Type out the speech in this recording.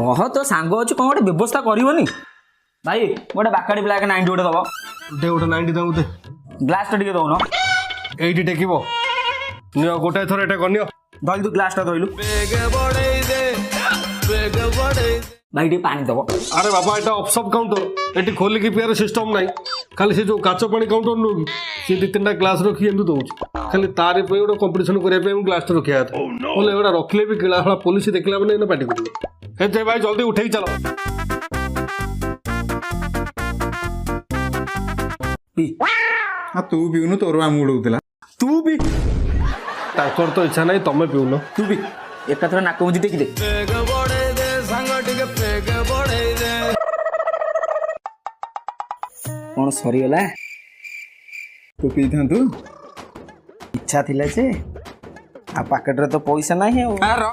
कह तो सांग अच्छे कौन गोटे व्यवस्था करनी भाई गोटे बाकाड़ी ब्लैक 90 गोटे दब दे गोटे 90 दे दे ग्लास टे दौन एइटी टेकिबो नियो गोटे थर एटा करनियो धरलु तू ग्लास धरलु भाई टे पानी दब अरे बाबा एटा ऑफ काउंटर एटी खोली की पियार सिस्टम नाही खाली से जो काचो पानी काउंटर नु से दी तीनटा ग्लास रखी एंदु दउछ खाली तारे पे गोटे कंपटीशन करे पे ग्लास टे रखिया था बोले एडा रखले भी किला हला पुलिस देखला माने ना पार्टी कर हे जे भाई जल्दी उठेई चलो हाँ तू पीऊनु तोर आम उड़ौला तू भी ताकर तो इच्छा नहीं तमे पीउनो तू भी एक थर नाक मुझी टेकी दे कौन सरीगला तू पी था तू इच्छा थिला जे आ पाकेट रे तो पैसा नाही कार